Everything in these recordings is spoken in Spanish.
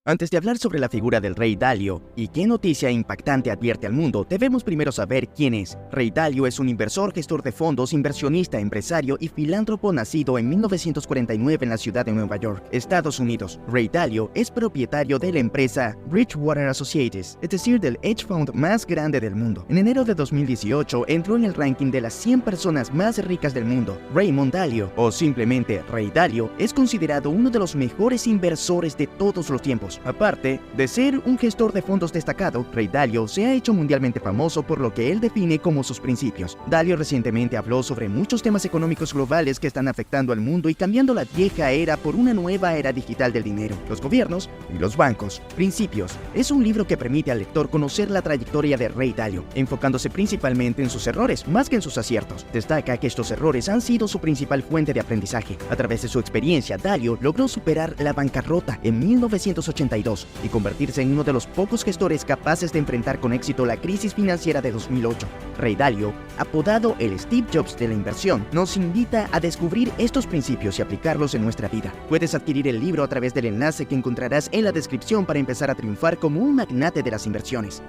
Antes de hablar sobre la figura del rey Dalio y qué noticia impactante advierte al mundo, debemos primero saber quién es. Rey Dalio es un inversor, gestor de fondos, inversionista, empresario y filántropo nacido en 1949 en la ciudad de Nueva York, Estados Unidos. Rey Dalio es propietario de la empresa Bridgewater Associates, es decir, del hedge fund más grande del mundo. En enero de 2018 entró en el ranking de las 100 personas más ricas del mundo. Raymond Dalio, o simplemente Rey Dalio, es considerado uno de los mejores inversores de todos los tiempos. Aparte de ser un gestor de fondos destacado, Rey Dalio se ha hecho mundialmente famoso por lo que él define como sus principios. Dalio recientemente habló sobre muchos temas económicos globales que están afectando al mundo y cambiando la vieja era por una nueva era digital del dinero, los gobiernos y los bancos. Principios es un libro que permite al lector conocer la trayectoria de Rey Dalio, enfocándose principalmente en sus errores más que en sus aciertos. Destaca que estos errores han sido su principal fuente de aprendizaje. A través de su experiencia, Dalio logró superar la bancarrota en 1982 y convertirse en uno de los pocos gestores capaces de enfrentar con éxito la crisis financiera de 2008. Rey Dalio, apodado el Steve Jobs de la inversión, nos invita a descubrir estos principios y aplicarlos en nuestra vida. Puedes adquirir el libro a través del enlace que encontrarás en la descripción para empezar a triunfar como un magnate de las inversiones.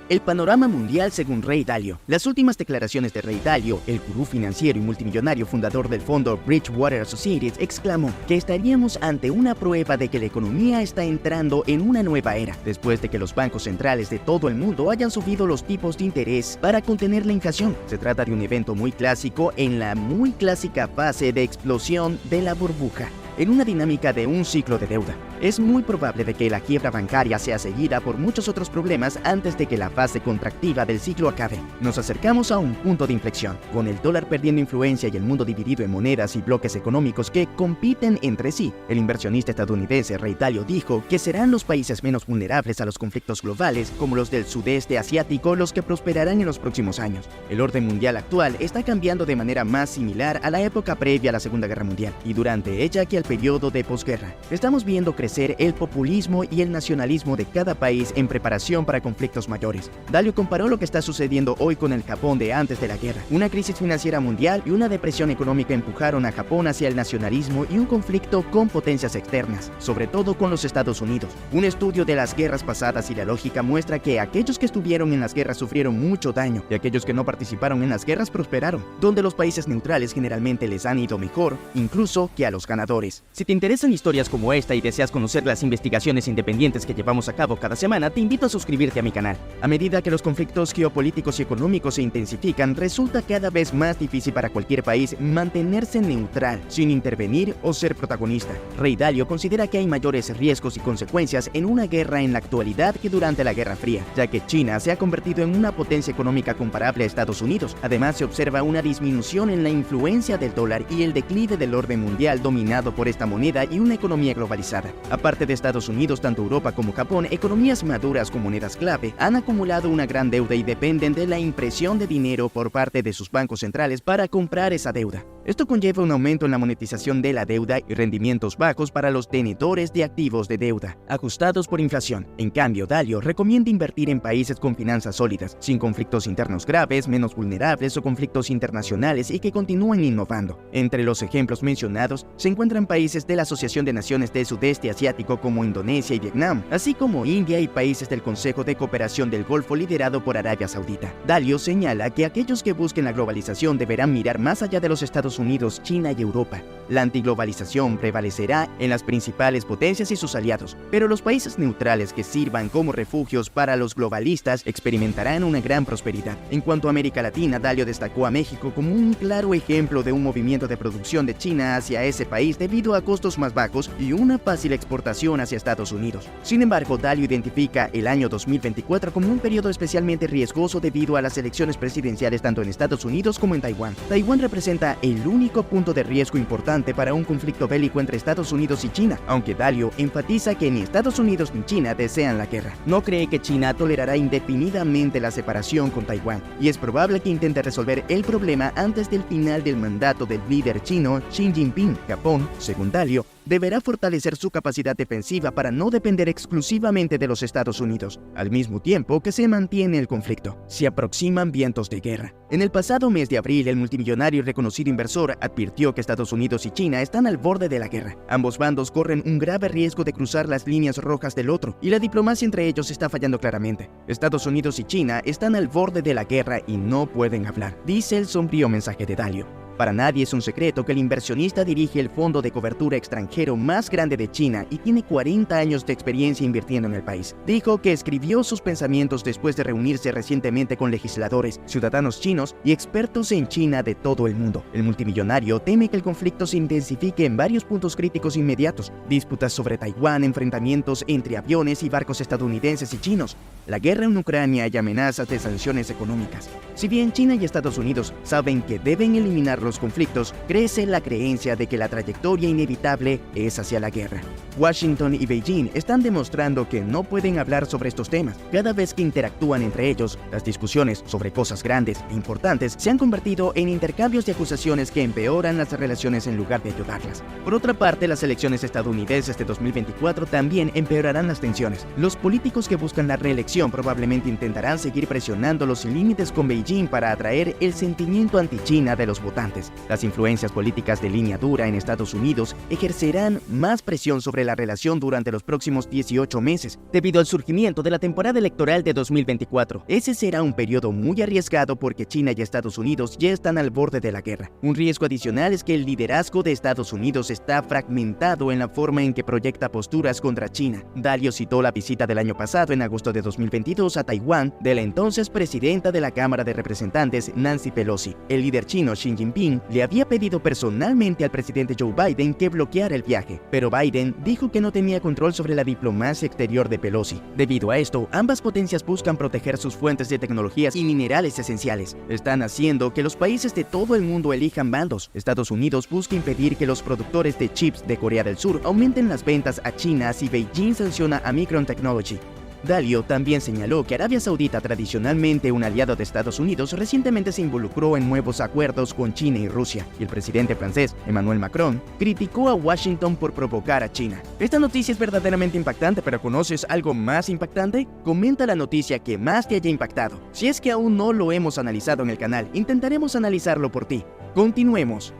El panorama mundial según Rey Dalio. Las últimas declaraciones de Rey Dalio, el gurú financiero y multimillonario fundador del fondo Bridgewater Associates, exclamó que estaríamos ante una prueba de que la economía está entrando en una nueva era, después de que los bancos centrales de todo el mundo hayan subido los tipos de interés para contener la inflación. Se trata de un evento muy clásico en la muy clásica fase de explosión de la burbuja, en una dinámica de un ciclo de deuda. Es muy probable de que la quiebra bancaria sea seguida por muchos otros problemas antes de que la fase contractiva del ciclo acabe. Nos acercamos a un punto de inflexión, con el dólar perdiendo influencia y el mundo dividido en monedas y bloques económicos que compiten entre sí. El inversionista estadounidense Rey Dalio dijo que serán los países menos vulnerables a los conflictos globales, como los del sudeste asiático, los que prosperarán en los próximos años. El orden mundial actual está cambiando de manera más similar a la época previa a la Segunda Guerra Mundial, y durante ella que al periodo de posguerra. Estamos viendo crecer el populismo y el nacionalismo de cada país en preparación para conflictos mayores. Dalio comparó lo que está sucediendo hoy con el Japón de antes de la guerra. Una crisis financiera mundial y una depresión económica empujaron a Japón hacia el nacionalismo y un conflicto con potencias externas, sobre todo con los Estados Unidos. Un estudio de las guerras pasadas y la lógica muestra que aquellos que estuvieron en las guerras sufrieron mucho daño y aquellos que no participaron en las guerras prosperaron, donde los países neutrales generalmente les han ido mejor, incluso que a los ganadores. Si te interesan historias como esta y deseas conocer las investigaciones independientes que llevamos a cabo cada semana, te invito a suscribirte a mi canal. A medida que los conflictos geopolíticos y económicos se intensifican, resulta cada vez más difícil para cualquier país mantenerse neutral, sin intervenir o ser protagonista. Rey Dalio considera que hay mayores riesgos y consecuencias en una guerra en la actualidad que durante la Guerra Fría, ya que China se ha convertido en una potencia económica comparable a Estados Unidos. Además, se observa una disminución en la influencia del dólar y el declive del orden mundial dominado por esta moneda y una economía globalizada. Aparte de Estados Unidos, tanto Europa como Japón, economías maduras con monedas clave, han acumulado una gran deuda y dependen de la impresión de dinero por parte de sus bancos centrales para comprar esa deuda. Esto conlleva un aumento en la monetización de la deuda y rendimientos bajos para los tenedores de activos de deuda, ajustados por inflación. En cambio, Dalio recomienda invertir en países con finanzas sólidas, sin conflictos internos graves, menos vulnerables o conflictos internacionales y que continúen innovando. Entre los ejemplos mencionados se encuentran países de la Asociación de Naciones del Sudeste Asiático como Indonesia y Vietnam, así como India y países del Consejo de Cooperación del Golfo liderado por Arabia Saudita. Dalio señala que aquellos que busquen la globalización deberán mirar más allá de los Estados Unidos, China y Europa. La antiglobalización prevalecerá en las principales potencias y sus aliados, pero los países neutrales que sirvan como refugios para los globalistas experimentarán una gran prosperidad. En cuanto a América Latina, Dalio destacó a México como un claro ejemplo de un movimiento de producción de China hacia ese país debido a costos más bajos y una fácil exportación hacia Estados Unidos. Sin embargo, Dalio identifica el año 2024 como un periodo especialmente riesgoso debido a las elecciones presidenciales tanto en Estados Unidos como en Taiwán. Taiwán representa el único punto de riesgo importante para un conflicto bélico entre Estados Unidos y China, aunque Dalio enfatiza que ni Estados Unidos ni China desean la guerra. No cree que China tolerará indefinidamente la separación con Taiwán, y es probable que intente resolver el problema antes del final del mandato del líder chino Xi Jinping. Japón, según Dalio, deberá fortalecer su capacidad defensiva para no depender exclusivamente de los Estados Unidos, al mismo tiempo que se mantiene el conflicto. Se aproximan vientos de guerra. En el pasado mes de abril, el multimillonario y reconocido inversor advirtió que Estados Unidos y China están al borde de la guerra. Ambos bandos corren un grave riesgo de cruzar las líneas rojas del otro, y la diplomacia entre ellos está fallando claramente. Estados Unidos y China están al borde de la guerra y no pueden hablar, dice el sombrío mensaje de Dalio. Para nadie es un secreto que el inversionista dirige el fondo de cobertura extranjero más grande de China y tiene 40 años de experiencia invirtiendo en el país. Dijo que escribió sus pensamientos después de reunirse recientemente con legisladores, ciudadanos chinos y expertos en China de todo el mundo. El multimillonario teme que el conflicto se intensifique en varios puntos críticos inmediatos: disputas sobre Taiwán, enfrentamientos entre aviones y barcos estadounidenses y chinos, la guerra en Ucrania y amenazas de sanciones económicas. Si bien China y Estados Unidos saben que deben eliminar los conflictos, crece la creencia de que la trayectoria inevitable es hacia la guerra. Washington y Beijing están demostrando que no pueden hablar sobre estos temas. Cada vez que interactúan entre ellos, las discusiones sobre cosas grandes e importantes se han convertido en intercambios de acusaciones que empeoran las relaciones en lugar de ayudarlas. Por otra parte, las elecciones estadounidenses de 2024 también empeorarán las tensiones. Los políticos que buscan la reelección probablemente intentarán seguir presionando los límites con Beijing para atraer el sentimiento anti-China de los votantes. Las influencias políticas de línea dura en Estados Unidos ejercerán más presión sobre la relación durante los próximos 18 meses, debido al surgimiento de la temporada electoral de 2024. Ese será un periodo muy arriesgado porque China y Estados Unidos ya están al borde de la guerra. Un riesgo adicional es que el liderazgo de Estados Unidos está fragmentado en la forma en que proyecta posturas contra China. Dalio citó la visita del año pasado, en agosto de 2022, a Taiwán de la entonces presidenta de la Cámara de Representantes, Nancy Pelosi. El líder chino Xi Jinping le había pedido personalmente al presidente Joe Biden que bloqueara el viaje, pero Biden dijo que no tenía control sobre la diplomacia exterior de Pelosi. Debido a esto, ambas potencias buscan proteger sus fuentes de tecnologías y minerales esenciales. Están haciendo que los países de todo el mundo elijan bandos. Estados Unidos busca impedir que los productores de chips de Corea del Sur aumenten las ventas a China si Beijing sanciona a Micron Technology. Dalio también señaló que Arabia Saudita, tradicionalmente un aliado de Estados Unidos, recientemente se involucró en nuevos acuerdos con China y Rusia, y el presidente francés, Emmanuel Macron, criticó a Washington por provocar a China. Esta noticia es verdaderamente impactante, pero ¿conoces algo más impactante? Comenta la noticia que más te haya impactado. Si es que aún no lo hemos analizado en el canal, intentaremos analizarlo por ti. Continuemos.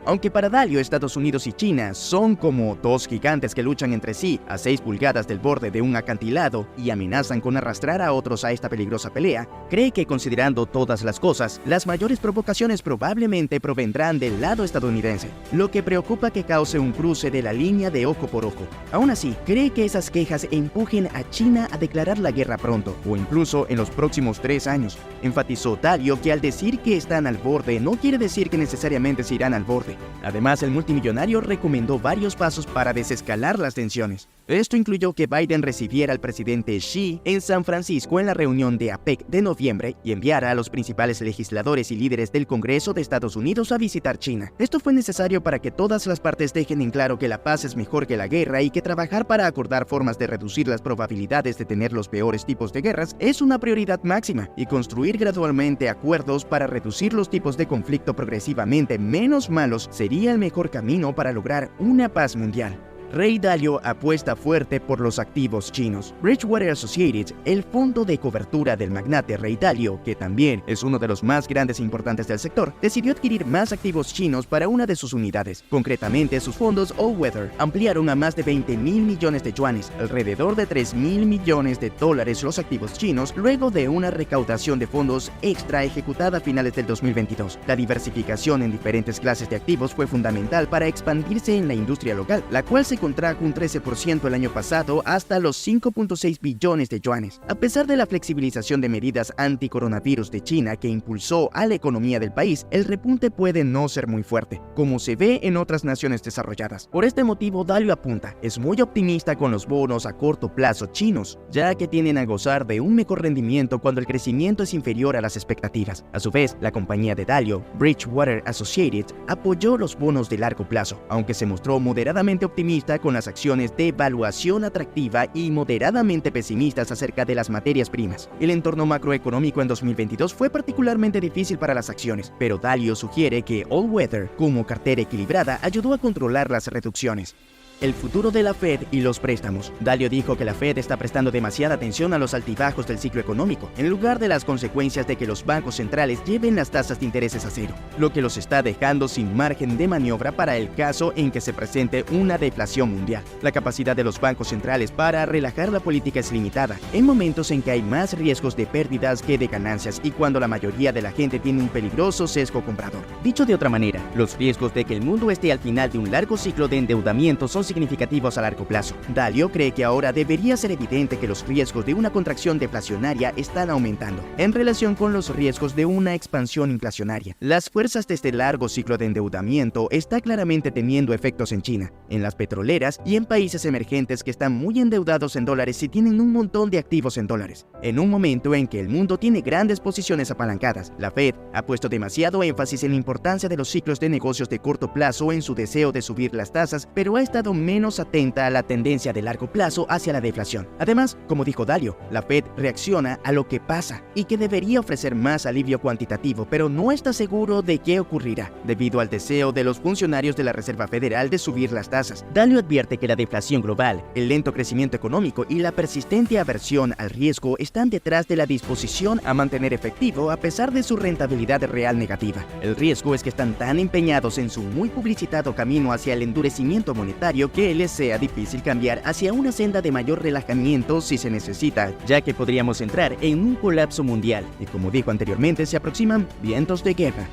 Aunque para Dalio, Estados Unidos y China son como dos gigantes que luchan entre sí a 6 pulgadas del borde de un acantilado y amenazan con arrastrar a otros a esta peligrosa pelea, cree que, considerando todas las cosas, las mayores provocaciones probablemente provendrán del lado estadounidense, lo que preocupa que cause un cruce de la línea de ojo por ojo. Aún así, cree que esas quejas empujen a China a declarar la guerra pronto, o incluso en los próximos 3 años. Enfatizó Dalio que al decir que están al borde no quiere decir que necesariamente se irán al borde. Además, el multimillonario recomendó varios pasos para desescalar las tensiones. Esto incluyó que Biden recibiera al presidente Xi en San Francisco en la reunión de APEC de noviembre y enviara a los principales legisladores y líderes del Congreso de Estados Unidos a visitar China. Esto fue necesario para que todas las partes dejen en claro que la paz es mejor que la guerra y que trabajar para acordar formas de reducir las probabilidades de tener los peores tipos de guerras es una prioridad máxima, y construir gradualmente acuerdos para reducir los tipos de conflicto progresivamente menos malos sería el mejor camino para lograr una paz mundial. Ray Dalio apuesta fuerte por los activos chinos. Bridgewater Associates, el fondo de cobertura del magnate Ray Dalio, que también es uno de los más grandes e importantes del sector, decidió adquirir más activos chinos para una de sus unidades. Concretamente, sus fondos All-Weather ampliaron a más de 20,000 millones de yuanes, alrededor de 3,000 millones de dólares los activos chinos, luego de una recaudación de fondos extra ejecutada a finales del 2022. La diversificación en diferentes clases de activos fue fundamental para expandirse en la industria local, la cual se contrajo un 13% el año pasado hasta los 5.6 billones de yuanes. A pesar de la flexibilización de medidas anti-coronavirus de China que impulsó a la economía del país, el repunte puede no ser muy fuerte, como se ve en otras naciones desarrolladas. Por este motivo, Dalio apunta, es muy optimista con los bonos a corto plazo chinos, ya que tienden a gozar de un mejor rendimiento cuando el crecimiento es inferior a las expectativas. A su vez, la compañía de Dalio, Bridgewater Associates, apoyó los bonos de largo plazo, aunque se mostró moderadamente optimista optimista con las acciones de valuación atractiva y moderadamente pesimistas acerca de las materias primas. El entorno macroeconómico en 2022 fue particularmente difícil para las acciones, pero Dalio sugiere que All Weather, como cartera equilibrada, ayudó a controlar las reducciones. El futuro de la Fed y los préstamos. Dalio dijo que la Fed está prestando demasiada atención a los altibajos del ciclo económico, en lugar de las consecuencias de que los bancos centrales lleven las tasas de intereses a cero, lo que los está dejando sin margen de maniobra para el caso en que se presente una deflación mundial. La capacidad de los bancos centrales para relajar la política es limitada, en momentos en que hay más riesgos de pérdidas que de ganancias y cuando la mayoría de la gente tiene un peligroso sesgo comprador. Dicho de otra manera, los riesgos de que el mundo esté al final de un largo ciclo de endeudamiento son significativos a largo plazo. Dalio cree que ahora debería ser evidente que los riesgos de una contracción deflacionaria están aumentando, en relación con los riesgos de una expansión inflacionaria. Las fuerzas de este largo ciclo de endeudamiento está claramente teniendo efectos en China, en las petroleras y en países emergentes que están muy endeudados en dólares y tienen un montón de activos en dólares. En un momento en que el mundo tiene grandes posiciones apalancadas, la Fed ha puesto demasiado énfasis en la importancia de los ciclos de negocios de corto plazo en su deseo de subir las tasas, pero ha estado menos atenta a la tendencia de largo plazo hacia la deflación. Además, como dijo Dalio, la Fed reacciona a lo que pasa y que debería ofrecer más alivio cuantitativo, pero no está seguro de qué ocurrirá, debido al deseo de los funcionarios de la Reserva Federal de subir las tasas. Dalio advierte que la deflación global, el lento crecimiento económico y la persistente aversión al riesgo están detrás de la disposición a mantener efectivo a pesar de su rentabilidad real negativa. El riesgo es que están tan empeñados en su muy publicitado camino hacia el endurecimiento monetario que les sea difícil cambiar hacia una senda de mayor relajamiento si se necesita, ya que podríamos entrar en un colapso mundial y, como dijo anteriormente, se aproximan vientos de guerra.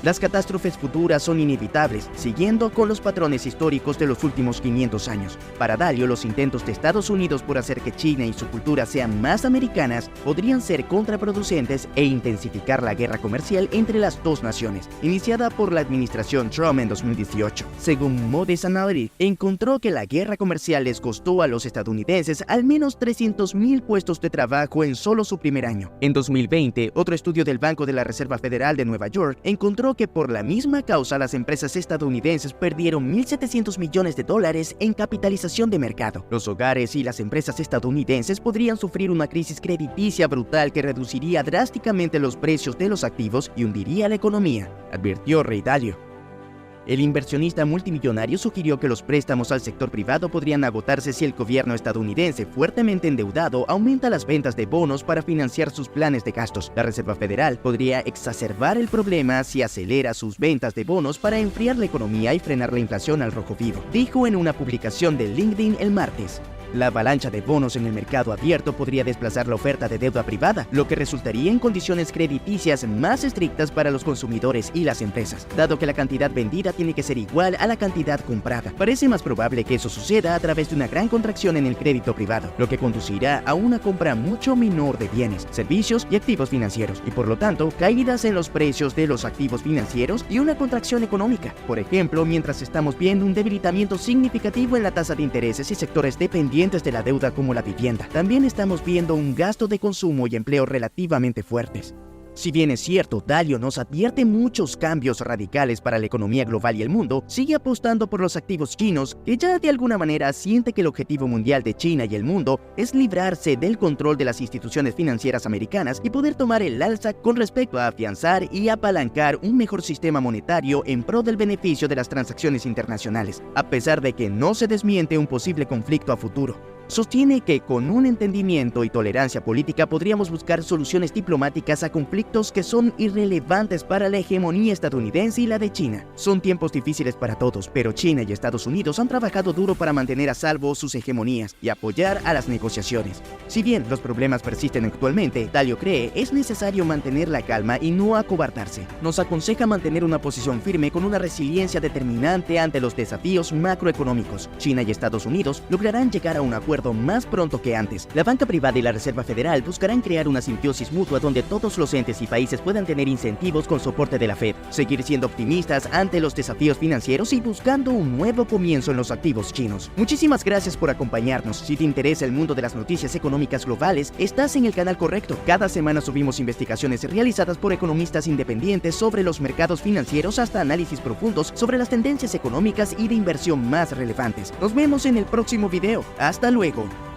Las catástrofes futuras son inevitables, siguiendo con los patrones históricos de los últimos 500 años. Para Dalio, los intentos de Estados Unidos por hacer que China y su cultura sean más americanas podrían ser contraproducentes e intensificar la guerra comercial entre las dos naciones, iniciada por la administración Trump en 2018. Según Moody's Analytics, encontró que la guerra comercial les costó a los estadounidenses al menos 300,000 puestos de trabajo en solo su primer año. En 2020, otro estudio del Banco de la Reserva Federal de Nueva York encontró que por la misma causa las empresas estadounidenses perdieron $1.700 millones en capitalización de mercado. Los hogares y las empresas estadounidenses podrían sufrir una crisis crediticia brutal que reduciría drásticamente los precios de los activos y hundiría la economía, advirtió Ray Dalio. El inversionista multimillonario sugirió que los préstamos al sector privado podrían agotarse si el gobierno estadounidense, fuertemente endeudado, aumenta las ventas de bonos para financiar sus planes de gastos. La Reserva Federal podría exacerbar el problema si acelera sus ventas de bonos para enfriar la economía y frenar la inflación al rojo vivo, dijo en una publicación de LinkedIn el martes. La avalancha de bonos en el mercado abierto podría desplazar la oferta de deuda privada, lo que resultaría en condiciones crediticias más estrictas para los consumidores y las empresas, dado que la cantidad vendida tiene que ser igual a la cantidad comprada. Parece más probable que eso suceda a través de una gran contracción en el crédito privado, lo que conducirá a una compra mucho menor de bienes, servicios y activos financieros, y por lo tanto, caídas en los precios de los activos financieros y una contracción económica. Por ejemplo, mientras estamos viendo un debilitamiento significativo en la tasa de intereses y sectores dependientes de la deuda como la vivienda, también estamos viendo un gasto de consumo y empleo relativamente fuertes. Si bien es cierto, Dalio nos advierte muchos cambios radicales para la economía global y el mundo, sigue apostando por los activos chinos, que ya de alguna manera siente que el objetivo mundial de China y el mundo es librarse del control de las instituciones financieras americanas y poder tomar el alza con respecto a afianzar y apalancar un mejor sistema monetario en pro del beneficio de las transacciones internacionales, a pesar de que no se desmiente un posible conflicto a futuro. Sostiene que con un entendimiento y tolerancia política podríamos buscar soluciones diplomáticas a conflictos que son irrelevantes para la hegemonía estadounidense y la de China. Son tiempos difíciles para todos, pero China y Estados Unidos han trabajado duro para mantener a salvo sus hegemonías y apoyar a las negociaciones. Si bien los problemas persisten actualmente, Dalio cree es necesario mantener la calma y no acobardarse. Nos aconseja mantener una posición firme con una resiliencia determinante ante los desafíos macroeconómicos. China y Estados Unidos lograrán llegar a un acuerdo acuerdo más pronto que antes. La banca privada y la Reserva Federal buscarán crear una simbiosis mutua donde todos los entes y países puedan tener incentivos con soporte de la Fed, seguir siendo optimistas ante los desafíos financieros y buscando un nuevo comienzo en los activos chinos. Muchísimas gracias por acompañarnos. Si te interesa el mundo de las noticias económicas globales, estás en el canal correcto. Cada semana subimos investigaciones realizadas por economistas independientes sobre los mercados financieros hasta análisis profundos sobre las tendencias económicas y de inversión más relevantes. Nos vemos en el próximo video. Hasta luego.